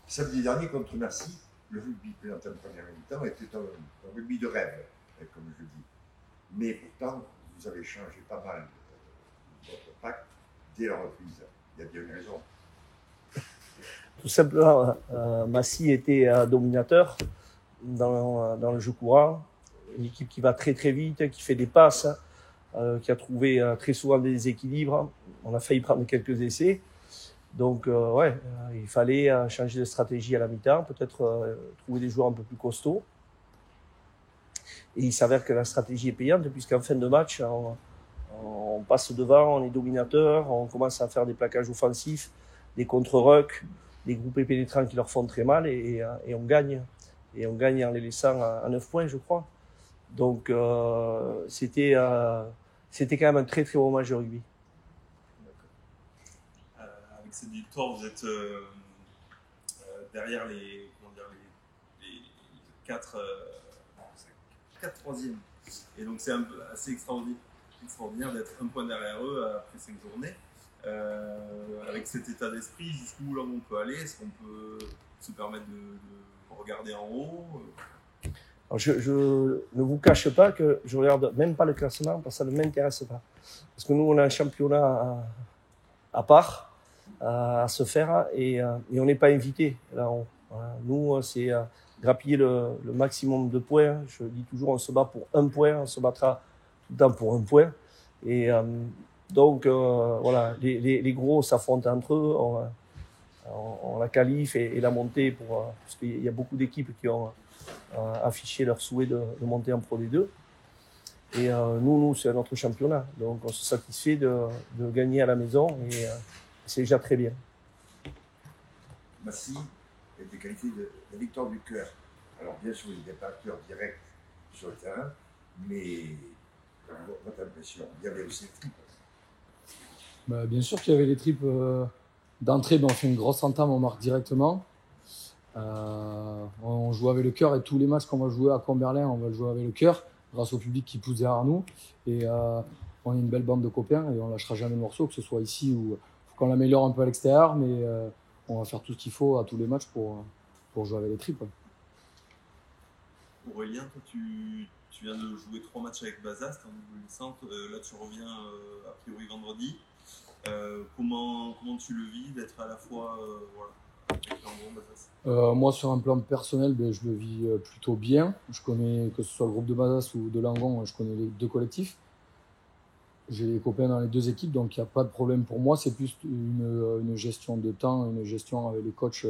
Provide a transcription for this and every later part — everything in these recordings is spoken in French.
Samedi dernier contre Merci, le rugby présenté en première mi-temps était un rugby de rêve, comme je dis. Mais pourtant, vous avez changé pas mal votre pack dès la reprise. Il y a bien une raison. Tout simplement, Massy était dominateur dans le jeu courant. Une équipe qui va très très vite, qui fait des passes, qui a trouvé très souvent des déséquilibres. On a failli prendre quelques essais. Donc, il fallait changer de stratégie à la mi-temps, peut-être trouver des joueurs un peu plus costauds. Et il s'avère que la stratégie est payante, puisqu'en fin de match, on passe devant, on est dominateur, on commence à faire des plaquages offensifs, des contre-rucks, des groupés pénétrants qui leur font très mal, et on gagne. Et on gagne en les laissant à 9 points, je crois. Donc, c'était quand même un très très bon match de rugby. Avec cette victoire, vous êtes derrière les 4 troisièmes. Et donc c'est assez extraordinaire d'être un point derrière eux après 5 journées. Avec cet état d'esprit, jusqu'où là on peut aller? Est-ce qu'on peut se permettre de regarder en haut? Alors je ne vous cache pas que je regarde même pas le classement parce que ça ne m'intéresse pas. Parce que nous, on a un championnat à part à se faire et on n'est pas invité là-haut. Voilà. Nous, c'est grappiller le maximum de points. Je dis toujours, on se bat pour 1 point, on se battra tout le temps pour 1 point. Et donc, voilà, les gros s'affrontent entre eux. On la qualifie et la montée parce qu'il y a beaucoup d'équipes qui ont affiché leur souhait de monter en Pro D2. Et nous, c'est notre championnat. Donc, on se satisfait de gagner à la maison et c'est déjà très bien. Massy a été qualifié de la victoire du cœur. Alors, bien sûr, il n'y a pas acteur direct sur le terrain, mais votre impression, il y avait aussi les tripes. Bien sûr qu'il y avait les tripes. D'entrée, on fait une grosse entame, on marque directement. On joue avec le cœur et tous les matchs qu'on va jouer à Comberlin, on va le jouer avec le cœur, grâce au public qui pousse derrière nous. Et on est une belle bande de copains et on lâchera jamais le morceau, que ce soit ici ou faut qu'on l'améliore un peu à l'extérieur, mais on va faire tout ce qu'il faut à tous les matchs pour jouer avec les tripes. Aurélien, toi tu viens de jouer 3 matchs avec Bazas, en niveau licence. Là tu reviens a priori vendredi. Comment tu le vis d'être à la fois avec Langon, Bazas? Moi, sur un plan personnel, je le vis plutôt bien. Je connais, que ce soit le groupe de Bazas ou de Langon, je connais les 2 collectifs. J'ai des copains dans les 2 équipes, donc il n'y a pas de problème pour moi. C'est plus une gestion de temps, une gestion avec les coachs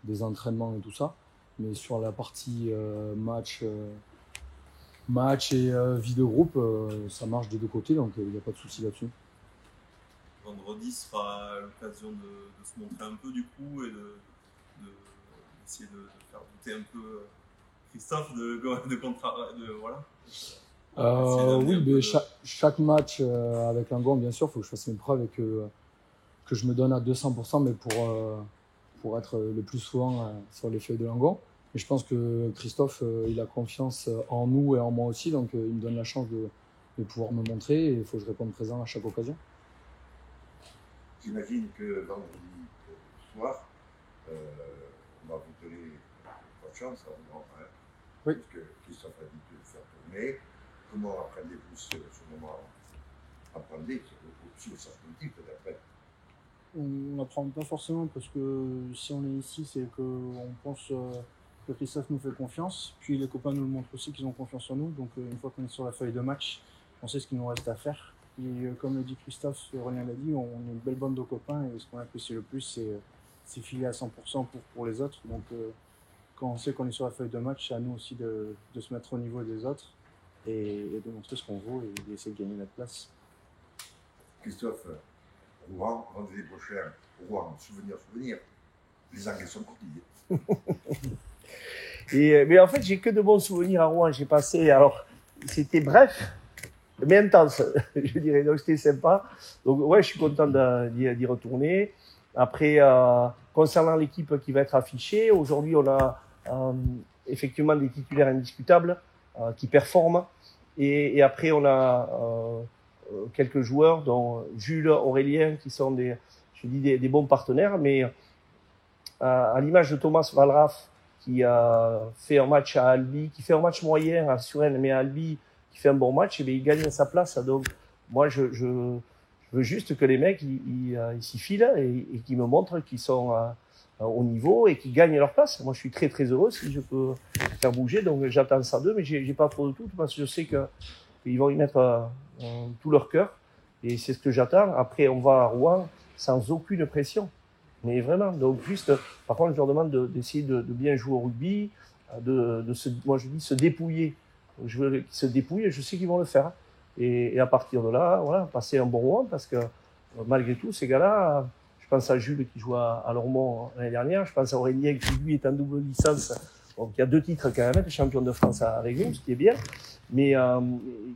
des entraînements et tout ça. Mais sur la partie match et vie de groupe, ça marche des 2 côtés, donc il n'y a pas de souci là-dessus. Vendredi sera l'occasion de se montrer un peu du coup et d'essayer de faire douter un peu Christophe voilà. Oui, mais chaque match avec Langon, bien sûr, il faut que je fasse mes preuves et que je me donne à 200%, mais pour être le plus souvent sur les feuilles de Langon. Et je pense que Christophe, il a confiance en nous et en moi aussi, donc il me donne la chance de pouvoir me montrer et il faut que je réponde présent à chaque occasion. J'imagine que vendredi soir, on va vous donner votre chance, hein, oui. Parce que Christophe a dit de le faire tourner. Comment apprenez-vous ce moment? Apprenez aussi au sens politique, peut-être. On n'apprend pas forcément parce que si on est ici, c'est qu'on pense que Christophe nous fait confiance. Puis les copains nous le montrent aussi qu'ils ont confiance en nous. Donc une fois qu'on est sur la feuille de match, on sait ce qu'il nous reste à faire. Et comme le dit Christophe, Aurélien l'a dit, on est une belle bande de copains et ce qu'on apprécie le plus, c'est filer à 100% pour les autres. Donc quand on sait qu'on est sur la feuille de match, c'est à nous aussi de se mettre au niveau des autres et de montrer ce qu'on vaut et d'essayer de gagner notre place. Christophe, Rouen, vendredi prochain, Rouen, souvenir. Les Anglais sont courtisés. Mais en fait, j'ai que de bons souvenirs à Rouen. J'ai passé, alors, c'était bref, mais intense, je dirais. Donc, c'était sympa. Donc, ouais, je suis content d'y retourner. Après, concernant l'équipe qui va être affichée, aujourd'hui, on a effectivement des titulaires indiscutables qui performent. Et après, on a quelques joueurs, dont Jules, Aurélien, qui sont des bons partenaires. Mais à l'image de Thomas Valraff, qui a fait un match à Albi, qui fait un match moyen à Suresnes, mais à Albi, qui fait un bon match, et bien, il gagne sa place. Donc, moi, je veux juste que les mecs, ils s'y filent et qu'ils me montrent qu'ils sont au niveau et qu'ils gagnent leur place. Moi, je suis très, très heureux si je peux faire bouger. Donc, j'attends ça d'eux, mais j'ai pas trop de tout parce que je sais qu'ils vont y mettre tout leur cœur. Et c'est ce que j'attends. Après, on va à Rouen sans aucune pression. Mais vraiment, donc juste, par contre, je leur demande d'essayer de bien jouer au rugby, moi je dis se dépouiller. Donc, je veux qu'ils se dépouillent et je sais qu'ils vont le faire. Et à partir de là, voilà, passer un bon moment parce que malgré tout, ces gars-là, je pense à Jules qui joue à Lormont l'année dernière, je pense à Aurélien qui lui est en double licence, donc il y a 2 titres quand même, champion de France avec nous, ce qui est bien, mais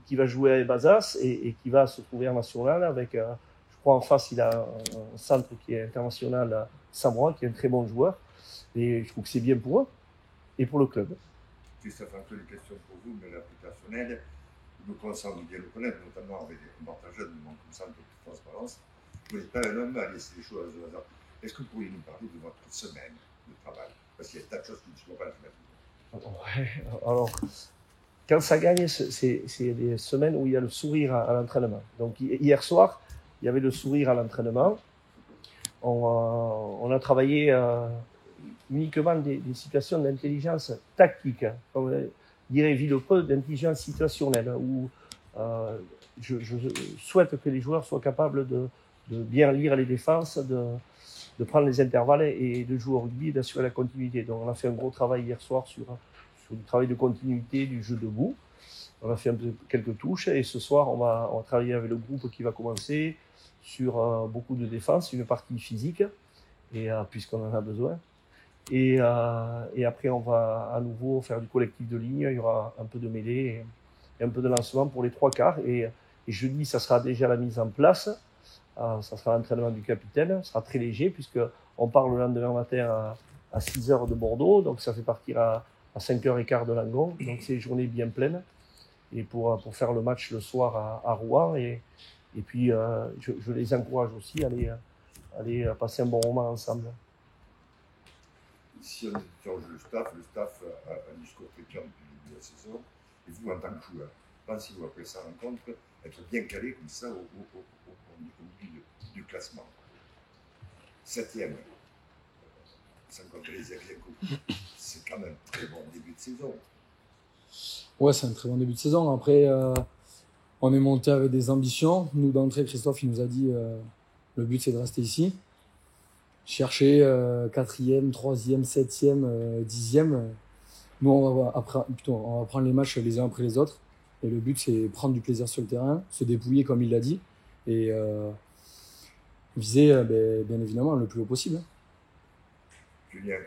qui va jouer à Bazas et qui va se trouver en national avec, je crois en face, il a un centre qui est international, Samoa, qui est un très bon joueur, et je trouve que c'est bien pour eux et pour le club. Christophe, un peu une question pour vous, mais la plus personnelle. Nous commençons à bien le connaître, notamment avec des reportages de mon comme de transparence. Vous n'êtes pas un homme à laisser les choses au hasard. Est-ce que vous pourriez nous parler de votre semaine de travail? Parce qu'il y a tas de choses qui ne se voient pas, j'imagine. Alors, quand ça gagne, c'est des semaines où il y a le sourire à l'entraînement. Donc, hier soir, il y avait le sourire à l'entraînement. On a travaillé uniquement des situations d'intelligence tactique, comme dirait Villepreux, d'intelligence situationnelle, où je souhaite que les joueurs soient capables de bien lire les défenses, de prendre les intervalles et de jouer au rugby et d'assurer la continuité. Donc on a fait un gros travail hier soir sur du travail de continuité du jeu debout. On a fait quelques touches et ce soir on va travailler avec le groupe qui va commencer sur beaucoup de défense, une partie physique, et puisqu'on en a besoin. Et après, on va à nouveau faire du collectif de ligne. Il y aura un peu de mêlée et un peu de lancement pour les 3 quarts. Et jeudi, ça sera déjà la mise en place. Ça sera l'entraînement du capitaine. Ça sera très léger puisqu'on part le lendemain matin à 6 heures de Bordeaux. Donc, ça fait partir à 5h15 de Langon. Donc, c'est une journée bien pleine. Et pour faire le match le soir à Rouen. Et puis, je les encourage aussi à aller passer un bon moment ensemble. Si on interroge le staff a un discours très clair depuis le début de la saison. Et vous, en tant que joueur, pensez-vous après sa rencontre être bien calé comme ça au bout du classement? 7e, sans compter les Evienco. C'est quand même un très bon début de saison. Ouais, c'est un très bon début de saison. Après, on est monté avec des ambitions. Nous, d'entrée, Christophe, il nous a dit le but, c'est de rester ici. Chercher 4e, 3e, 7e, 10e. Nous, on va prendre les matchs les uns après les autres. Et le but, c'est prendre du plaisir sur le terrain, se dépouiller, comme il l'a dit, et viser, bien évidemment, le plus haut possible. Julien,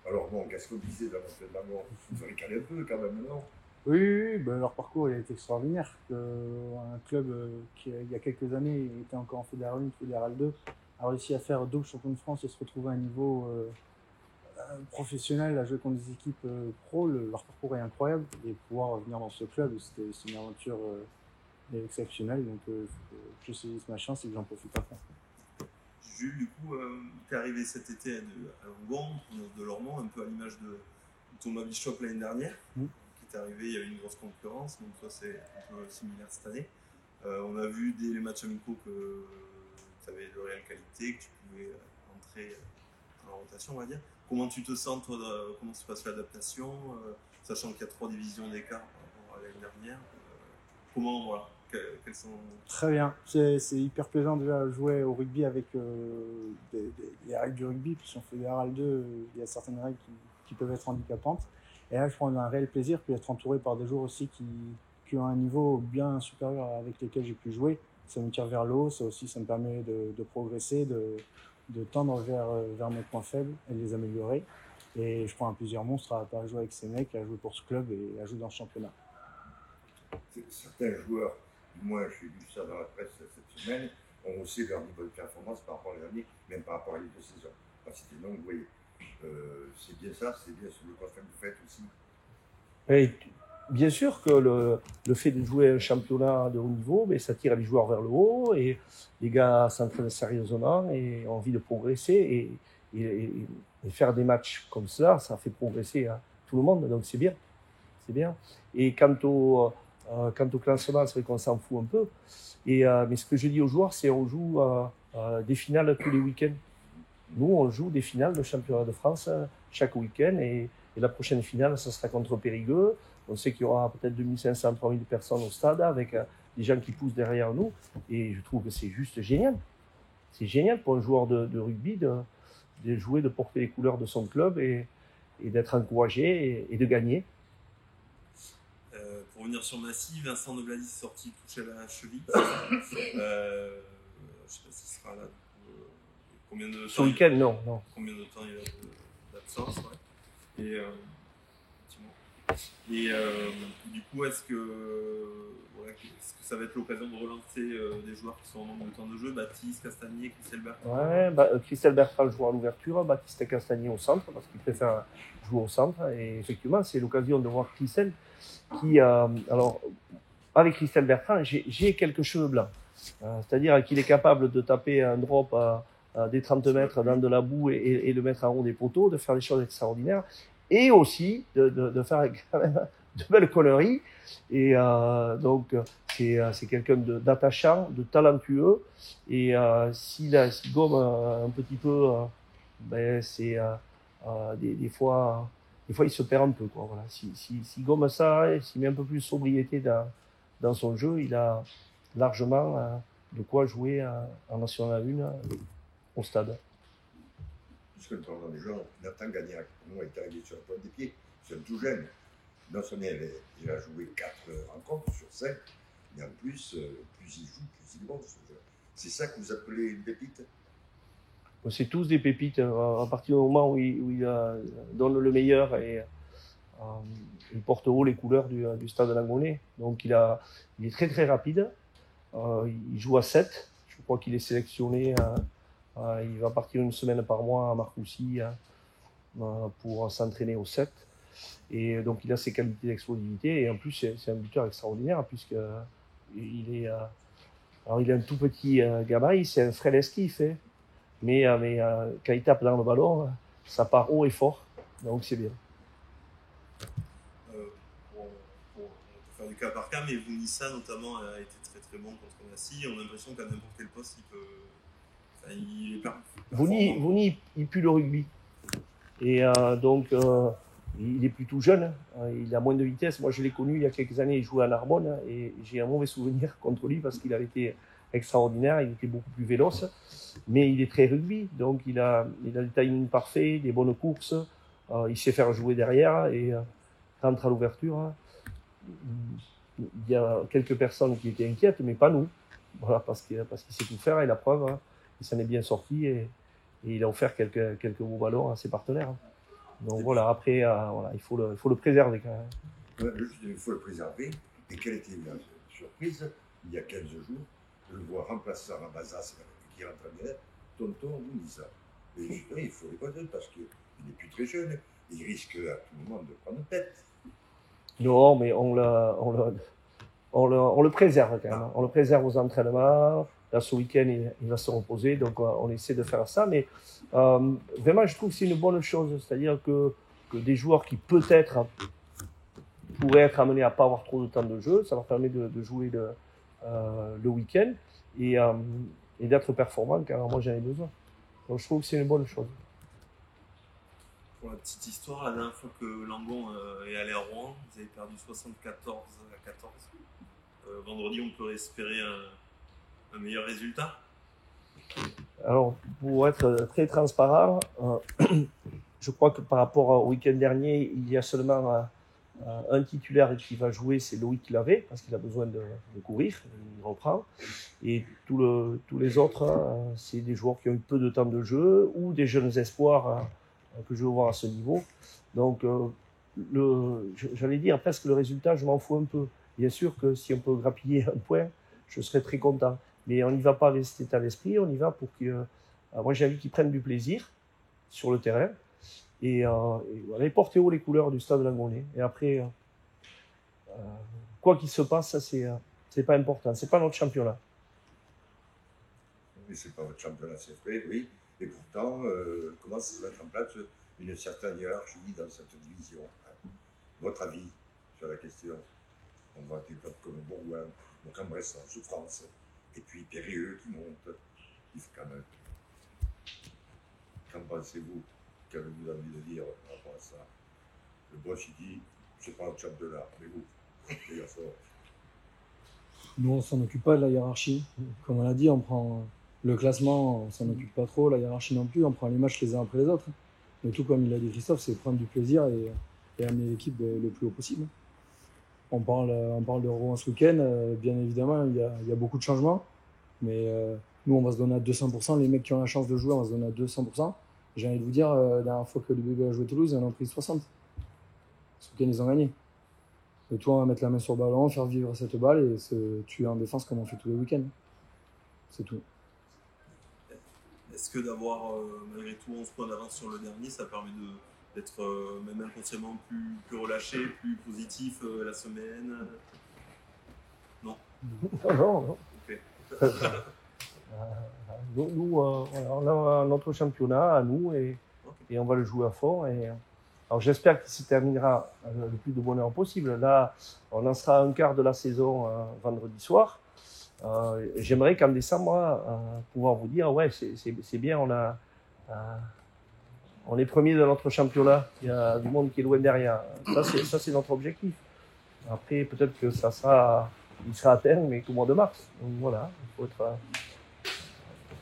alors bon, qu'est-ce que vous disiez dans votre l'amour? Vous avez calé un peu quand même, non? Oui, leur parcours il a été extraordinaire. Un club qui, il y a quelques années, était encore en Fédéral 1, Fédéral 2, a réussi à faire double champion de France et se retrouver à un niveau professionnel, à jouer contre des équipes pro. Leur parcours est incroyable et pouvoir venir dans ce club, c'est une aventure exceptionnelle. Donc je saisis ma chance et que j'en profite à fond. Jules, du coup, tu es arrivé cet été à Langon, de Lormont, un peu à l'image de Thomas Bishop l'année dernière, qui est arrivé, il y avait une grosse concurrence, donc toi c'est un peu similaire cette année. On a vu dès les matchs amicaux que tu avais de réelle qualité, que tu pouvais entrer dans la rotation, on va dire. Comment tu te sens, toi, comment se passe l'adaptation, sachant qu'il y a 3 divisions d'écart par rapport à l'année dernière comment, voilà, quels sont... Très bien, c'est hyper plaisant déjà de jouer au rugby avec les règles du rugby, puisqu'en Fédéral 2, il y a certaines règles qui peuvent être handicapantes. Et là, je prends un réel plaisir, puis être entouré par des joueurs aussi qui ont un niveau bien supérieur avec lesquels j'ai pu jouer. Ça me tire vers le haut, ça aussi, ça me permet de progresser, de tendre vers mes points faibles et de les améliorer. Et je prends un plaisir monstre à jouer avec ces mecs, à jouer pour ce club et à jouer dans ce championnat. Certains joueurs, du moins j'ai lu ça dans la presse cette semaine, ont aussi leur niveau de performance par rapport à l'année, même par rapport à les 2 saisons. C'était donc, vous voyez, c'est bien ça, c'est bien le constat que vous faites aussi. Et bien sûr que le fait de jouer un championnat de haut niveau, ça tire les joueurs vers le haut et les gars s'entraînent sérieusement et ont envie de progresser et faire des matchs comme ça fait progresser tout le monde, donc c'est bien. C'est bien. Et quant au classement, c'est vrai qu'on s'en fout un peu. Mais ce que je dis aux joueurs, c'est qu'on joue des finales tous les week-ends. Nous, on joue des finales de championnat de France chaque week-end. Et la prochaine finale, ça sera contre Périgueux. On sait qu'il y aura peut-être 2500, 3000 personnes au stade avec des gens qui poussent derrière nous. Et je trouve que c'est juste génial. C'est génial pour un joueur de rugby de jouer, de porter les couleurs de son club et d'être encouragé et de gagner. Pour revenir sur Massy, Vincent Nobladis est sorti touché à la cheville. Je ne sais pas s'il sera là. Combien de temps Ce week-end, non. Combien de temps il a d'absence, ouais. Et du coup, est-ce que ça va être l'occasion de relancer des joueurs qui sont en manque de temps de jeu, Baptiste, Castagnier, Christelle Bertrand? Ouais, Christelle Bertrand joue à l'ouverture, Baptiste Castagnier au centre, parce qu'il préfère jouer au centre. Et effectivement, c'est l'occasion de voir Christelle qui, alors, avec Christelle Bertrand, j'ai quelques cheveux blancs. C'est-à-dire qu'il est capable de taper un drop à des 30 mètres dans de la boue et le mettre en haut des poteaux, de faire des choses extraordinaires, et aussi de faire quand même de belles conneries. Et donc, c'est quelqu'un d'attachant, de talentueux. Et s'il gomme un petit peu, des fois, il se perd un peu, quoi. Voilà. S'il gomme ça, et s'il met un peu plus de sobriété dans son jeu, il a largement de quoi jouer en National 1 au stade. Puisque le tournoi des gens, Nathan Gagnac, nous, est arrivé sur le point des pieds, c'est un tout jeune. Non seulement il a joué 4 rencontres sur 5, mais en plus, plus il joue, plus il monte. C'est ça que vous appelez une pépite? C'est tous des pépites. À partir du moment où il donne le meilleur et il porte haut les couleurs du stade Langonnet. Donc il est très très rapide. Il joue à 7. Je crois qu'il est sélectionné. Il va partir une semaine par mois à Marcoussis pour s'entraîner au 7. Et donc il a ses qualités d'explosivité. Et en plus, c'est un buteur extraordinaire puisqu'il a un tout petit gabarit. C'est un frêle esquif. Mais quand il tape dans le ballon, ça part haut et fort. Donc c'est bien. Pour faire du cas par cas, mais Vounissa notamment a été très très bon contre Massy. On a l'impression qu'à n'importe quel poste, il est performant. Vouni, il pue le rugby. Et donc, il est plutôt jeune. Il a moins de vitesse. Moi, je l'ai connu il y a quelques années. Il jouait à Narbonne et j'ai un mauvais souvenir contre lui parce qu'il avait été extraordinaire. Il était beaucoup plus véloce. Mais il est très rugby. Donc, il a des timings parfaits, des bonnes courses. Il sait faire jouer derrière et rentre à l'ouverture. Il y a quelques personnes qui étaient inquiètes, mais pas nous. Voilà, parce qu'il sait tout faire et la preuve, il s'en est bien sorti et il a offert quelques beaux ballons à ses partenaires. Donc voilà, après, il faut le préserver quand même. Il faut le préserver. Et quelle était la surprise, il y a 15 jours, de le voir remplacer Rabazas qui rentre à bien, Tonton Vounissa. Et je dirais, il faut les connaître parce qu'il n'est plus très jeune. Il risque à tout moment de prendre tête. Non, mais on le préserve quand même. On le préserve aux entraînements. Là, ce week-end, il va se reposer, donc on essaie de faire ça. Mais vraiment, je trouve que c'est une bonne chose. C'est-à-dire que des joueurs qui peut-être pourraient être amenés à ne pas avoir trop de temps de jeu, ça leur permet de jouer le week-end et d'être performants quand moi j'en ai besoin. Donc je trouve que c'est une bonne chose. Pour la petite histoire, la dernière fois que Langon est allé à Rouen, vous avez perdu 74 à 14. Vendredi, on peut espérer un meilleur résultat? Alors, pour être très transparent, je crois que par rapport au week-end dernier, il y a seulement un titulaire qui va jouer, c'est Loïc Lavé, parce qu'il a besoin de courir, il reprend. Et tous les autres, c'est des joueurs qui ont eu peu de temps de jeu ou des jeunes espoirs que je veux voir à ce niveau. Donc, j'allais dire presque le résultat, je m'en fous un peu. Bien sûr que si on peut grappiller un point, je serais très content. Mais on n'y va pas avec cet état d'esprit, on y va pour que... moi, j'ai envie qu'ils prennent du plaisir sur le terrain et voilà, porter haut les couleurs du stade Langonnet. Et après, quoi qu'il se passe, ça, c'est pas important. C'est pas notre championnat. Mais c'est pas votre championnat, c'est vrai, oui. Et pourtant, commence à se mettre en place une certaine hiérarchie dans cette division. Votre avis sur la question? On voit des clubs comme Bourgoin, Bourg-en-Bresse en souffrance, et puis Périlleux qui monte. Il faut quand même. Qu'en pensez-vous? Qu'avez-vous envie de dire par rapport à ça? Le boss, il dit, c'est pas un championnat, mais vous, les garçons. Nous, on s'en occupe pas de la hiérarchie. Comme on l'a dit, on prend le classement, on s'en occupe pas trop, la hiérarchie non plus, on prend les matchs les uns après les autres. Mais tout comme il a dit Christophe, c'est prendre du plaisir et amener l'équipe le plus haut possible. On parle de Rouen ce week-end, bien évidemment, il y a beaucoup de changements, mais nous, on va se donner à 200%. Les mecs qui ont la chance de jouer, on va se donner à 200%. J'ai envie de vous dire, la dernière fois que le bébé a joué Toulouse, ils en ont pris 60. Ce week-end, ils ont gagné. Et toi, on va mettre la main sur le ballon, faire vivre cette balle et se tuer en défense comme on fait tous les week-ends. C'est tout. Est-ce que d'avoir malgré tout 11 points d'avance sur le dernier, ça permet d'être même inconsciemment plus relâché, plus positif la semaine? Non. Non. Ok. Nous, voilà, on a notre championnat à nous et on va le jouer à fond. Alors j'espère qu'il se terminera le plus de bonheur possible. Là, on en sera à un quart de la saison vendredi soir. J'aimerais qu'en décembre, pouvoir vous dire, ouais, c'est bien, on est premier de notre championnat. Il y a du monde qui est loin derrière. Ça, c'est notre objectif. Après, peut-être que il sera atteint, mais qu'au mois de mars. Donc voilà, il faut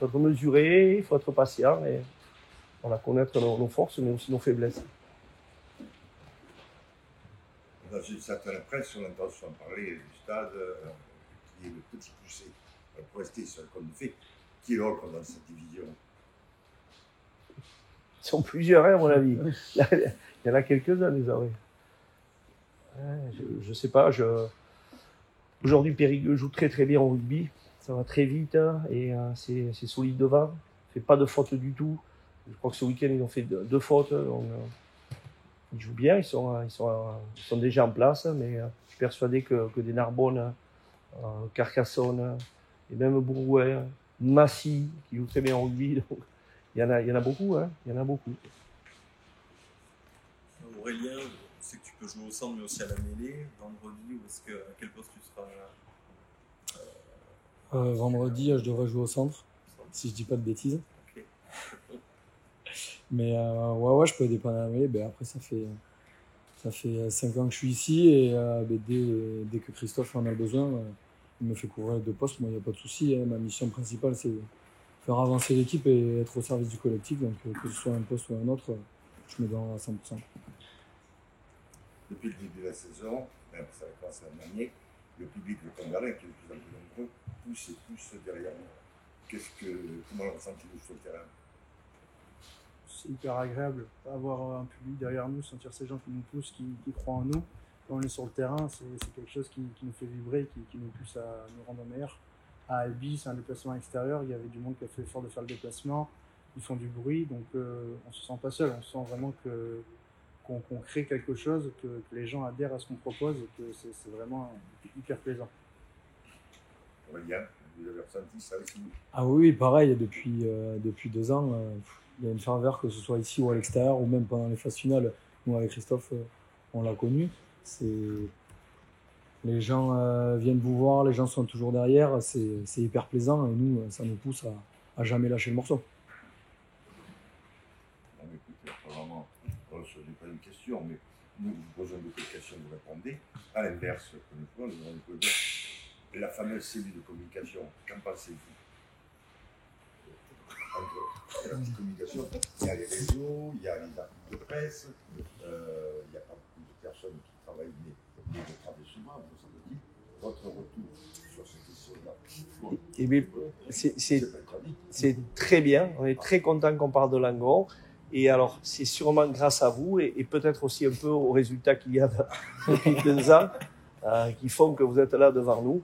être mesuré, il faut être patient et voilà, connaître nos forces, mais aussi nos faiblesses. Dans une certaine presse, on entend souvent parler du stade qui est le petit poussé. Pour rester sur le compte de fait, qui est l'autre dans cette division? Ils sont plusieurs, à mon avis. Il y en a quelques-uns désormais. Je sais pas. Aujourd'hui, Périgueux joue très très bien au rugby. Ça va très vite et c'est solide devant. Il fait pas de faute du tout. Je crois que ce week-end, ils ont fait deux fautes. Ils jouent bien, ils sont déjà en place, mais je suis persuadé que des Narbonne, Carcassonne, et même Bourgoin, Massy, qui joue très bien au rugby, donc il y en a beaucoup, hein, il y en a beaucoup. Aurélien, je sais que tu peux jouer au centre, mais aussi à la mêlée. Vendredi, à quel poste tu seras Vendredi, je devrais jouer au centre, si je dis pas de bêtises. Okay. Mais ouais, je peux dépanner à la mêlée. Ben, après, ça fait 5 ans que je suis ici et dès que Christophe en a besoin, il me fait couvrir 2 postes. Moi, il n'y a pas de souci. Hein. Ma mission principale, c'est faire avancer l'équipe et être au service du collectif. Donc, que ce soit un poste ou un autre, je me donne à 100%. Depuis le début de la saison, même ça commence l'année dernière, le public de Congalin, qui est de plus en plus nombreux, pousse derrière nous. Comment le ressentez-vous sur le terrain? C'est hyper agréable d'avoir un public derrière nous, sentir ces gens qui nous poussent, qui croient en nous. Quand on est sur le terrain, c'est quelque chose qui nous fait vibrer, qui nous pousse à nous rendre meilleurs. À Albi, c'est un déplacement extérieur, il y avait du monde qui a fait l'effort de faire le déplacement, ils font du bruit, donc on se sent pas seul, on sent vraiment qu'on crée quelque chose, que les gens adhèrent à ce qu'on propose et que c'est vraiment hyper plaisant. Aurélien, vous avez ressenti ça aussi? Ah oui, pareil, depuis 2 ans, il y a une ferveur, que ce soit ici ou à l'extérieur, ou même pendant les phases finales. Nous, avec Christophe, on l'a connu. Les gens viennent vous voir, les gens sont toujours derrière, c'est hyper plaisant et nous, ça nous pousse à jamais lâcher le morceau. Non, mais écoutez, apparemment, ce n'est pas une question, mais nous vous posons beaucoup de questions, vous répondez. À l'inverse, comme une fois, nous allons poser la fameuse cellule de communication. Qu'en pensez-vous? Entre la petite communication, il y a les réseaux, il y a les articles de presse, il n'y a pas beaucoup de personnes qui travaillent, mais vous travaillez souvent, vous savez, votre retour sur ces questions-là. C'est très bien, on est très content qu'on parle de Langon. Et alors, c'est sûrement grâce à vous et peut-être aussi un peu aux résultats qu'il y a depuis 2 ans qui font que vous êtes là devant nous.